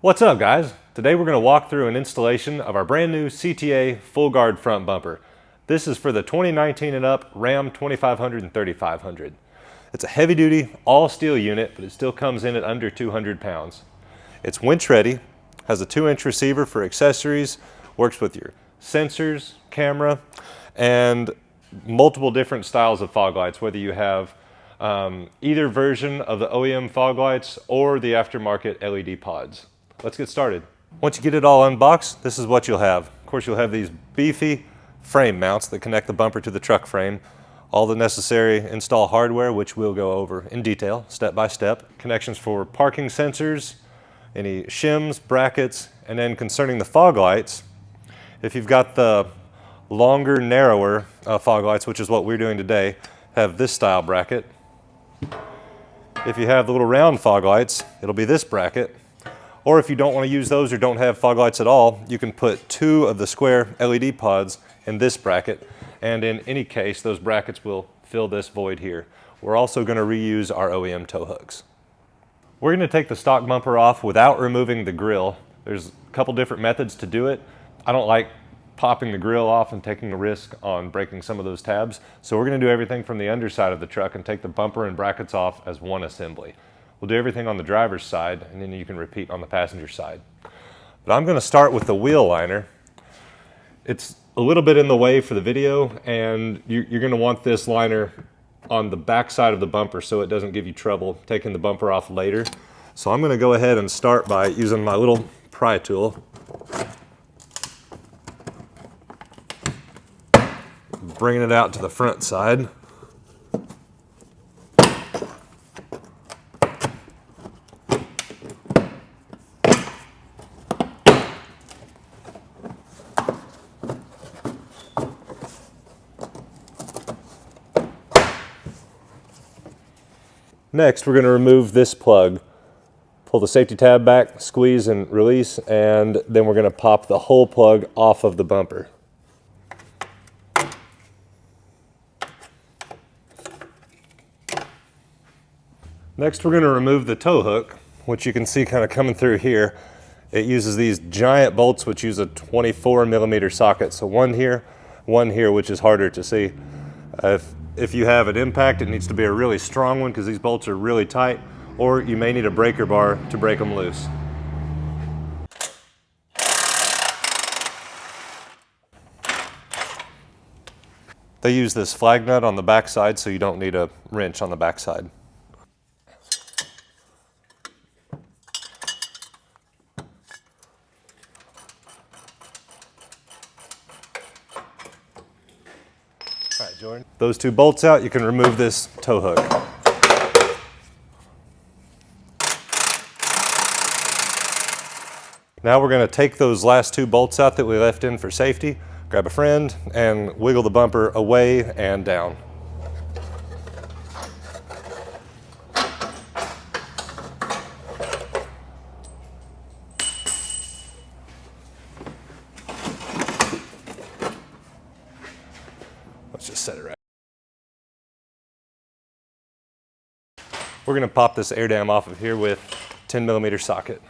What's up, guys? Today we're going to walk through an installation of our brand new CTA full guard front bumper. This is for the 2019 and up Ram 2500 and 3500. It's a heavy duty all steel unit, but it still comes in at under 200 pounds. It's winch ready, has a 2-inch receiver for accessories, works with your sensors, camera, and multiple different styles of fog lights, whether you have either version of the OEM fog lights or the aftermarket LED pods. Let's get started. Once you get it all unboxed, this is what you'll have. Of course, you'll have these beefy frame mounts that connect the bumper to the truck frame, all the necessary install hardware, which we'll go over in detail, step by step, connections for parking sensors, any shims, brackets, and then concerning the fog lights, if you've got the longer, narrower fog lights, which is what we're doing today, have this style bracket. If you have the little round fog lights, it'll be this bracket. Or if you don't want to use those or don't have fog lights at all, you can put 2 of the square LED pods in this bracket. And in any case, those brackets will fill this void here. We're also going to reuse our OEM tow hooks. We're going to take the stock bumper off without removing the grill. There's a couple different methods to do it. I don't like popping the grill off and taking a risk on breaking some of those tabs. So we're going to do everything from the underside of the truck and take the bumper and brackets off as one assembly. We'll do everything on the driver's side, and then you can repeat on the passenger side. But I'm going to start with the wheel liner. It's a little bit in the way for the video, and you're going to want this liner on the back side of the bumper so it doesn't give you trouble taking the bumper off later. So I'm going to go ahead and start by using my little pry tool. Bringing it out to the front side. Next, we're going to remove this plug. Pull the safety tab back, squeeze and release, and then we're going to pop the whole plug off of the bumper. Next, we're going to remove the tow hook, which you can see kind of coming through here. It uses these giant bolts which use a 24mm socket. So one here, which is harder to see. If you have an impact, it needs to be a really strong one because these bolts are really tight, or you may need a breaker bar to break them loose. They use this flag nut on the back side, so you don't need a wrench on the back side. All right, Jordan. Those 2 bolts out, you can remove this tow hook. Now we're going to take those last 2 bolts out that we left in for safety, grab a friend, and wiggle the bumper away and down. Let's just set it right. We're going to pop this air dam off of here with 10mm socket.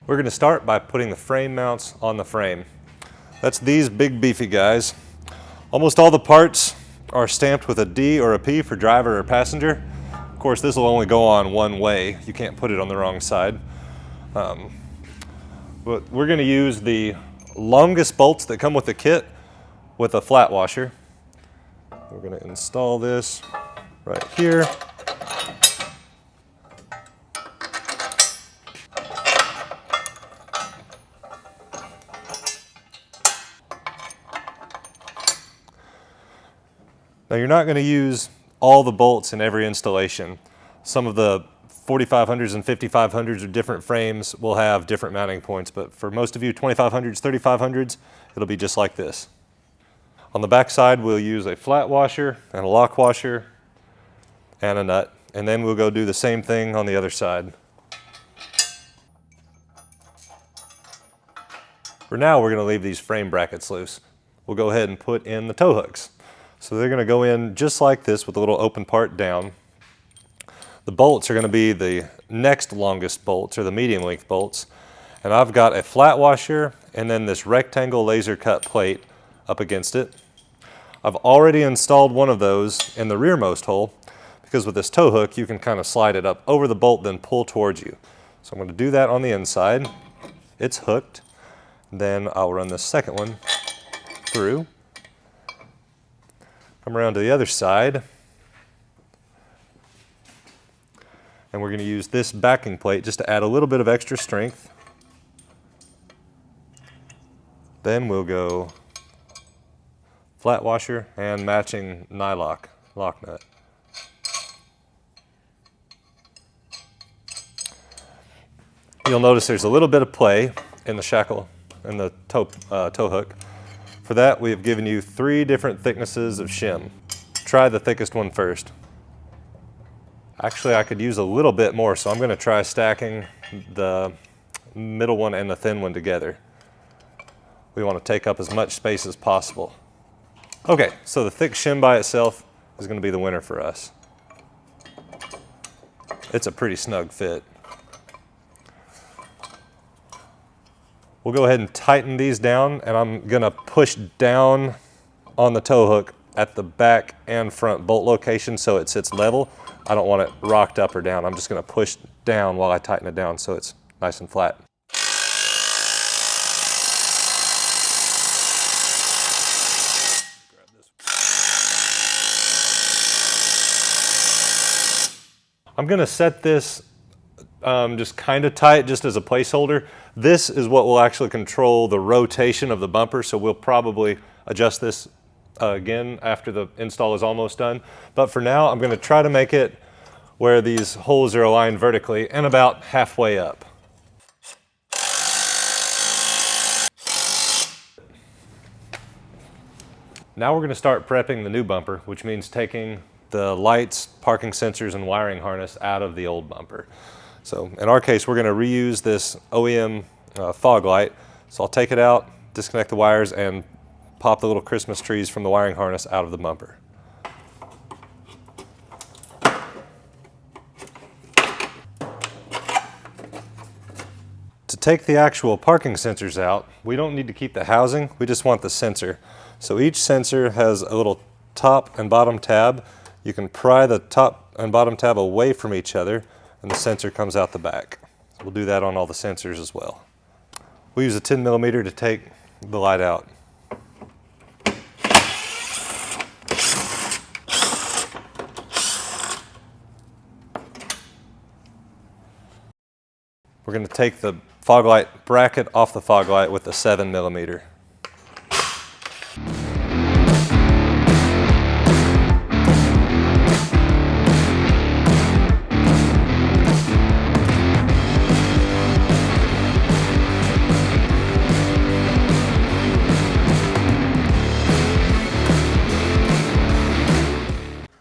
We're going to start by putting the frame mounts on the frame. That's these big beefy guys. Almost all the parts are stamped with a D or a P for driver or passenger. Of course, this will only go on one way. You can't put it on the wrong side. But we're going to use the longest bolts that come with the kit with a flat washer. We're going to install this right here. Now you're not going to use all the bolts in every installation. Some of the 4500s and 5500s or different frames will have different mounting points, but for most of you 2500s, 3500s, it'll be just like this. On the back side, we'll use a flat washer and a lock washer and a nut. and then we'll go do the same thing on the other side. For now, we're going to leave these frame brackets loose. We'll go ahead and put in the tow hooks. So they're going to go in just like this with a little open part down. The bolts are going to be the next longest bolts, or the medium length bolts. And I've got a flat washer and then this rectangle laser cut plate up against it. I've already installed one of those in the rearmost hole, because with this tow hook you can kind of slide it up over the bolt then pull towards you. So I'm going to do that on the inside. It's hooked. Then I'll run the second one through. Come around to the other side. And we're going to use this backing plate just to add a little bit of extra strength. Then we'll go flat washer and matching nylock lock nut. You'll notice there's a little bit of play in the shackle and the tow hook. For that, we have given you 3 different thicknesses of shim. Try the thickest one first. Actually, I could use a little bit more, so I'm going to try stacking the middle one and the thin one together. We want to take up as much space as possible. Okay, so the thick shim by itself is going to be the winner for us. It's a pretty snug fit. We'll go ahead and tighten these down, and I'm going to push down on the tow hook at the back and front bolt location so it sits level. I don't want it rocked up or down. I'm just going to push down while I tighten it down so it's nice and flat. I'm going to set this just kind of tight, just as a placeholder. This is what will actually control the rotation of the bumper, so we'll probably adjust this again after the install is almost done. But for now, I'm going to try to make it where these holes are aligned vertically and about halfway up. Now we're going to start prepping the new bumper, which means taking the lights, parking sensors, and wiring harness out of the old bumper. So in our case, we're going to reuse this OEM fog light. So I'll take it out, disconnect the wires, and pop the little Christmas trees from the wiring harness out of the bumper. To take the actual parking sensors out, we don't need to keep the housing, we just want the sensor. So each sensor has a little top and bottom tab. You can pry the top and bottom tab away from each other, and the sensor comes out the back. So we'll do that on all the sensors as well. We use a 10mm to take the light out. We're going to take the fog light bracket off the fog light with a 7mm.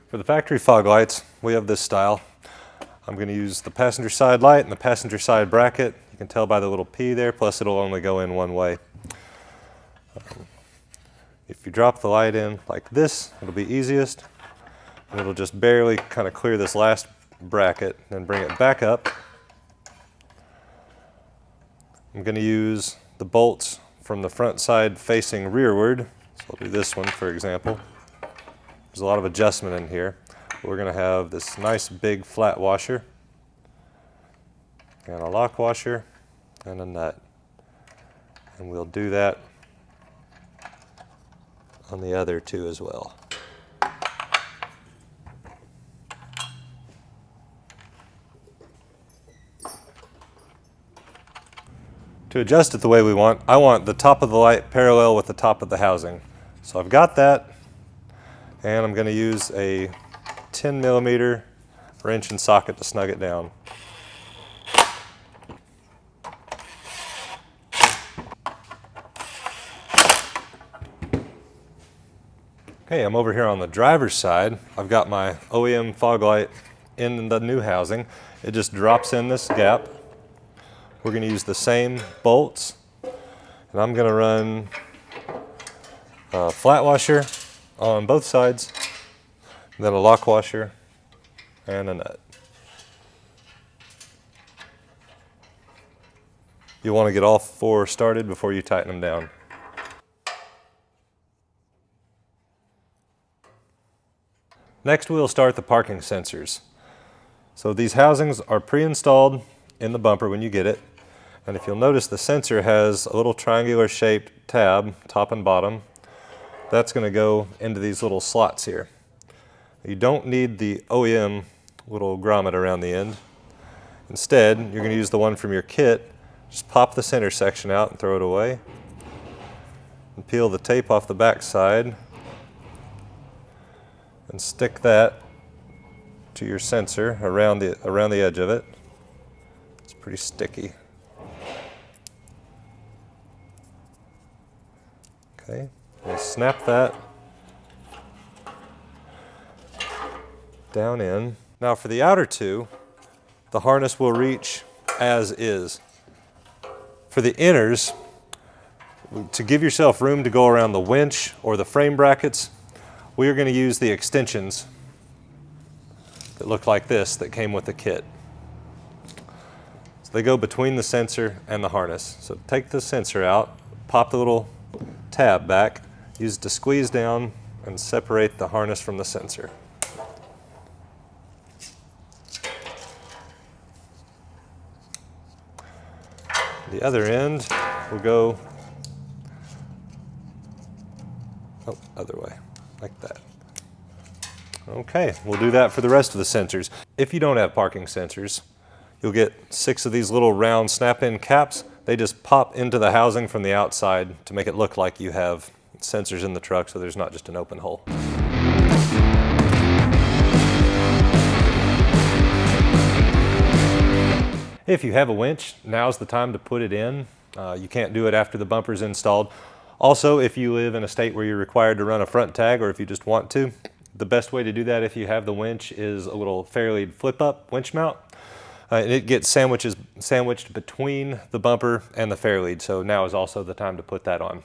For the factory fog lights, we have this style. I'm going to use the passenger side light and the passenger side bracket. You can tell by the little P there, plus it'll only go in one way. If you drop the light in like this, it'll be easiest. And it'll just barely kind of clear this last bracket and bring it back up. I'm going to use the bolts from the front side facing rearward. So I'll do this one, for example. There's a lot of adjustment in here. We're going to have this nice big flat washer and a lock washer and a nut. And we'll do that on the other two as well. To adjust it the way we want, I want the top of the light parallel with the top of the housing. So I've got that, and I'm going to use a 10mm wrench and socket to snug it down. Okay, I'm over here on the driver's side. I've got my OEM fog light in the new housing. It just drops in this gap. We're going to use the same bolts, and I'm going to run a flat washer on both sides, then a lock washer and a nut. You want to get all four started before you tighten them down. Next, we'll start the parking sensors. So these housings are pre-installed in the bumper when you get it. And if you'll notice, the sensor has a little triangular shaped tab, top and bottom. That's going to go into these little slots here. You don't need the OEM little grommet around the end. Instead, you're going to use the one from your kit. Just pop the center section out and throw it away. And peel the tape off the back side and stick that to your sensor around the edge of it. It's pretty sticky. Okay, we'll snap that down in. Now for the outer two, the harness will reach as is. For the inners, to give yourself room to go around the winch or the frame brackets, we are going to use the extensions that look like this that came with the kit. So they go between the sensor and the harness. So take the sensor out, pop the little tab back, use it to squeeze down and separate the harness from the sensor. The other end will go other way, like that. Okay, we'll do that for the rest of the sensors. If you don't have parking sensors, you'll get 6 of these little round snap-in caps. They just pop into the housing from the outside to make it look like you have sensors in the truck, so there's not just an open hole. If you have a winch, now's the time to put it in. You can't do it after the bumper's installed. Also, if you live in a state where you're required to run a front tag, or if you just want to, the best way to do that if you have the winch is a little fairlead flip-up winch mount. And it gets sandwiched between the bumper and the fairlead, so now is also the time to put that on.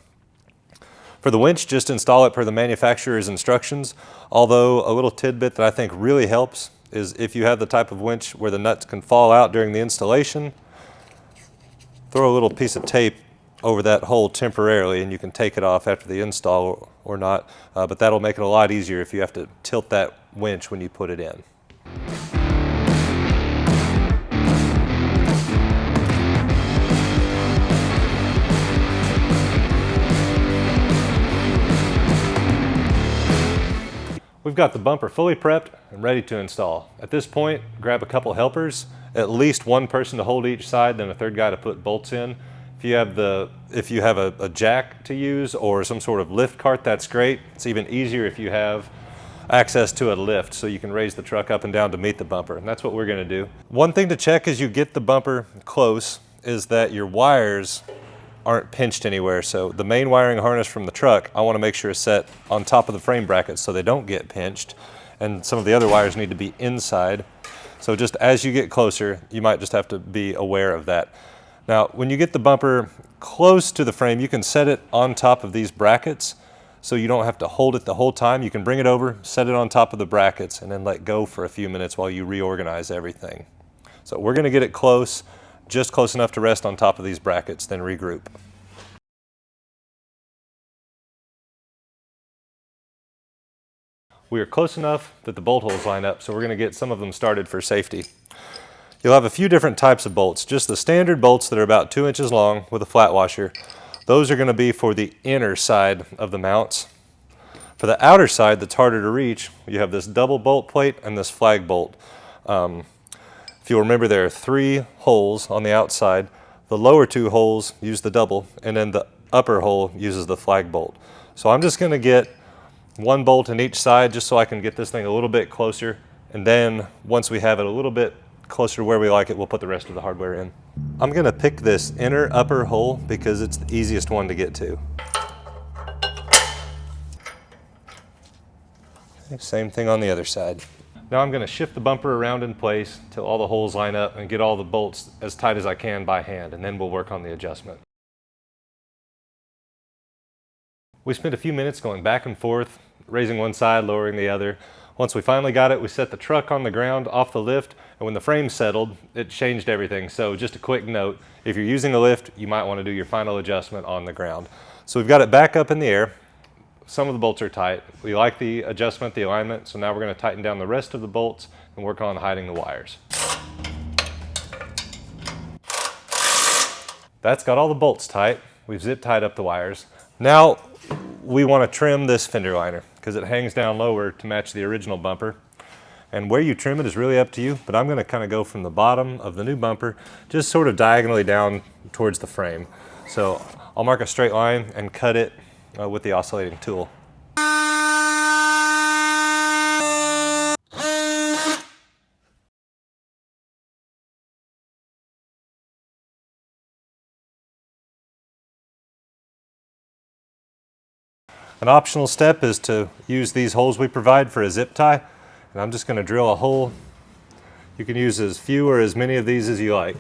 For the winch, just install it per the manufacturer's instructions, although a little tidbit that I think really helps is if you have the type of winch where the nuts can fall out during the installation, throw a little piece of tape over that hole temporarily and you can take it off after the install or not, but that'll make it a lot easier if you have to tilt that winch when you put it in. We've got the bumper fully prepped and ready to install. At this point, grab a couple helpers, at least one person to hold each side, then a third guy to put bolts in. If you have a jack to use or some sort of lift cart, that's great. It's even easier if you have access to a lift so you can raise the truck up and down to meet the bumper, and that's what we're going to do. One thing to check as you get the bumper close is that your wires aren't pinched anywhere. So the main wiring harness from the truck, I want to make sure is set on top of the frame brackets so they don't get pinched, and some of the other wires need to be inside. So just as you get closer, you might just have to be aware of that. Now, when you get the bumper close to the frame, you can set it on top of these brackets so you don't have to hold it the whole time. You can bring it over, set it on top of the brackets, and then let go for a few minutes while you reorganize everything. So we're going to get it close, just close enough to rest on top of these brackets, then regroup. We are close enough that the bolt holes line up, so we're going to get some of them started for safety. You'll have a few different types of bolts. Just the standard bolts that are about 2 inches long with a flat washer. Those are going to be for the inner side of the mounts. For the outer side that's harder to reach, you have this double bolt plate and this flag bolt. If you'll remember, there are 3 holes on the outside. The lower 2 holes use the double, and then the upper hole uses the flag bolt. So I'm just going to get 1 bolt in each side just so I can get this thing a little bit closer, and then once we have it a little bit closer to where we like it, we'll put the rest of the hardware in. I'm going to pick this inner upper hole because it's the easiest one to get to. Okay, same thing on the other side. Now I'm going to shift the bumper around in place till all the holes line up and get all the bolts as tight as I can by hand, and then we'll work on the adjustment. We spent a few minutes going back and forth, raising one side, lowering the other. Once we finally got it, we set the truck on the ground off the lift, and when the frame settled, it changed everything. So just a quick note, if you're using a lift, you might want to do your final adjustment on the ground. So we've got it back up in the air. Some of the bolts are tight. We like the adjustment, the alignment, so now we're going to tighten down the rest of the bolts and work on hiding the wires. That's got all the bolts tight. We've zip tied up the wires. Now we want to trim this fender liner because it hangs down lower to match the original bumper. And where you trim it is really up to you, but I'm going to kind of go from the bottom of the new bumper just sort of diagonally down towards the frame. So I'll mark a straight line and cut it with the oscillating tool. An optional step is to use these holes we provide for a zip tie, and I'm just going to drill a hole. You can use as few or as many of these as you like.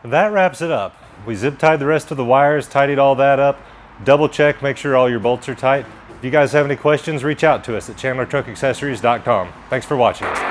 That wraps it up. We zip tied the rest of the wires, tidied all that up, double check, make sure all your bolts are tight. If you guys have any questions, reach out to us at chandlertruckaccessories.com. Thanks for watching.